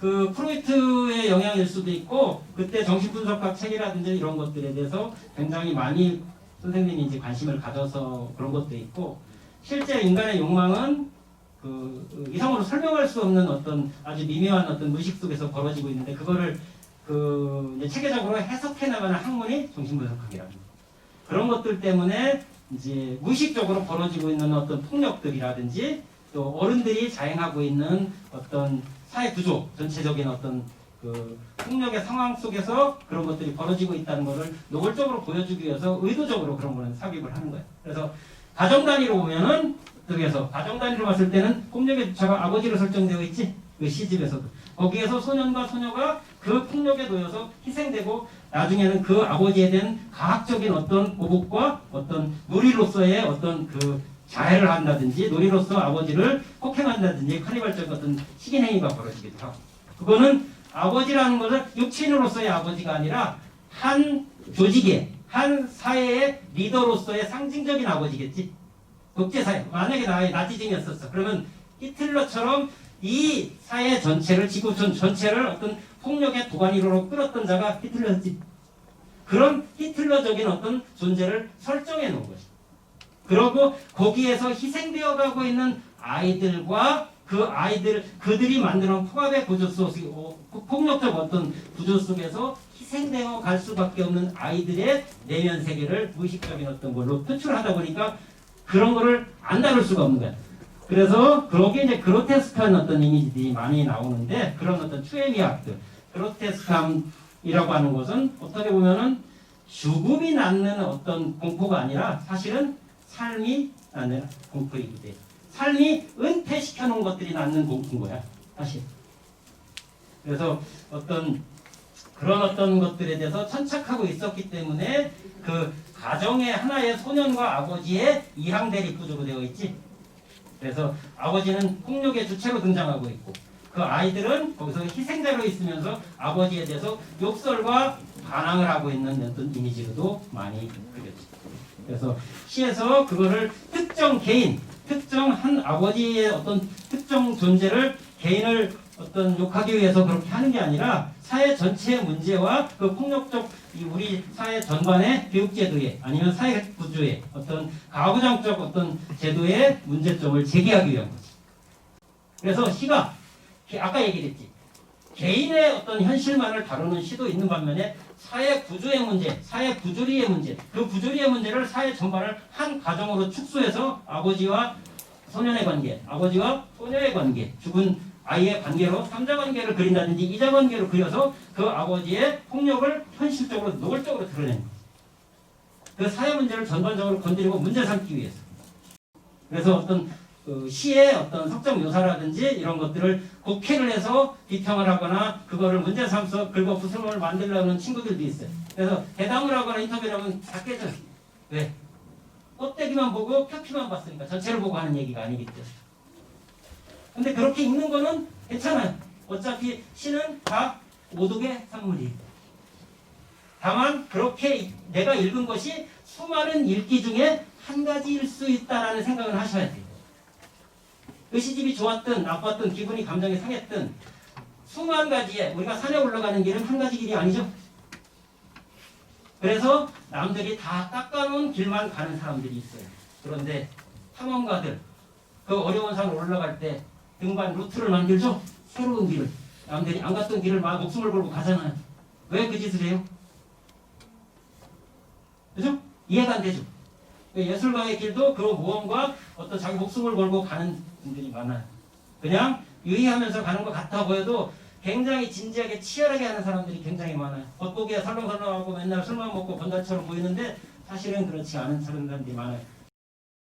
그 프로이트의 영향일 수도 있고 그때 정신분석학 책이라든지 이런 것들에 대해서 굉장히 많이 선생님이 이제 관심을 가져서 그런 것도 있고 실제 인간의 욕망은 그 이성으로 설명할 수 없는 어떤 아주 미묘한 어떤 무의식 속에서 벌어지고 있는데 그거를 그 이제 체계적으로 해석해 나가는 학문이 정신분석학이라는 거. 그런 것들 때문에 이제 무의식적으로 벌어지고 있는 어떤 폭력들이라든지 또 어른들이 자행하고 있는 어떤 사회 구조 전체적인 어떤 그 폭력의 상황 속에서 그런 것들이 벌어지고 있다는 것을 노골적으로 보여주기 위해서 의도적으로 그런 거는 삽입을 하는 거예요. 그래서 가정 단위로 보면은 그래서 가정 단위로 봤을 때는 폭력의 주체가 아버지로 설정되어 있지 그 시집에서도 거기에서 소년과 소녀가 그 폭력에 놓여서 희생되고 나중에는 그 아버지에 대한 가학적인 어떤 보복과 어떤 놀이로서의 어떤 그 자해를 한다든지 놀이로서 아버지를 폭행한다든지 카니발적 어떤 식인 행위가 벌어지기도 하고 그거는 아버지라는 것은 육친으로서의 아버지가 아니라 한 조직의 한 사회의 리더로서의 상징적인 아버지겠지. 국제사회 만약에 나치즘이었었어 그러면 히틀러처럼 이 사회 전체를 지구 전체를 어떤 폭력의 도가니로 끌었던 자가 히틀러였지. 그런 히틀러적인 어떤 존재를 설정해 놓은 것이. 그러고 거기에서 희생되어 가고 있는 아이들과 그 아이들 그들이 만드는 통합의 구조 속 폭력적 어떤 구조 속에서 희생되어 갈 수밖에 없는 아이들의 내면 세계를 무의식적인 어떤 걸로 표출하다 보니까 그런 거를 안 다룰 수가 없는 거야. 그래서 거기에 이제 그로테스크한 어떤 이미지들이 많이 나오는데 그런 어떤 추행의학들 그로테스크함이라고 하는 것은 어떻게 보면은 죽음이 낳는 어떤 공포가 아니라 사실은 삶이 낳는 공포이기도 해. 삶이 은폐시켜 놓은 것들이 낳는 공포인 거야. 사실. 그래서 그런 어떤 것들에 대해서 천착하고 있었기 때문에 그 가정의 하나의 소년과 아버지의 이항 대립 구조로 되어 있지. 그래서 아버지는 폭력의 주체로 등장하고 있고 그 아이들은 거기서 희생자로 있으면서 아버지에 대해서 욕설과 반항을 하고 있는 어떤 이미지로도 많이 그려지죠. 그래서 시에서 그거를 특정 개인, 특정 한 아버지의 어떤 특정 존재를 개인을 어떤 욕하기 위해서 그렇게 하는 게 아니라 사회 전체의 문제와 그 폭력적 우리 사회 전반의 교육제도에 아니면 사회 구조의 어떤 가부장적 어떤 제도의 문제점을 제기하기 위한 거지. 그래서 시가 아까 얘기했지. 개인의 어떤 현실만을 다루는 시도 있는 반면에 사회 구조의 문제, 사회 부조리의 문제, 그 부조리의 문제를 사회 전반을 한 가정으로 축소해서 아버지와 소년의 관계, 아버지와 소녀의 관계, 죽은 아이의 관계로 삼자 관계를 그린다든지 이자 관계로 그려서 그 아버지의 폭력을 현실적으로 노골적으로 드러내는 거예요. 그 사회 문제를 전반적으로 건드리고 문제 삼기 위해서. 그래서 어떤 그 시의 어떤 석정 묘사라든지 이런 것들을 곡해를 해서 비평을 하거나 그거를 문제 삼아서 긁어 부스럼을 만들려는 친구들도 있어요. 그래서 대담을 하거나 인터뷰를 하면 다 깨져요. 왜? 껍데기만 보고 표피만 봤으니까 전체를 보고 하는 얘기가 아니기 때문에. 근데 그렇게 읽는 거는 괜찮아요. 어차피 시는 다 오독의 산물이에요. 다만 그렇게 내가 읽은 것이 수많은 읽기 중에 한 가지일 수 있다라는 생각을 하셔야 돼요. 그 시집이 좋았든 나빴든 기분이 감정이 상했든 수만 가지에 우리가 산에 올라가는 길은 한 가지 길이 아니죠. 그래서 남들이 다 닦아놓은 길만 가는 사람들이 있어요. 그런데 탐험가들 그 어려운 산 올라갈 때 등반 루트를 만들죠. 새로운 길을 남들이 안 갔던 길을 막 목숨을 걸고 가잖아요. 왜 그 짓을 해요? 그죠? 이해가 안 되죠. 예술가의 길도 그 모험과 어떤 자기 목숨을 걸고 가는 분들이 많아요. 그냥 유의하면서 가는 것 같아 보여도 굉장히 진지하게 치열하게 하는 사람들이 굉장히 많아요. 겉보기에 설렁설렁하고 맨날 술만 먹고 번다처럼 보이는데 사실은 그렇지 않은 사람들이 많아요.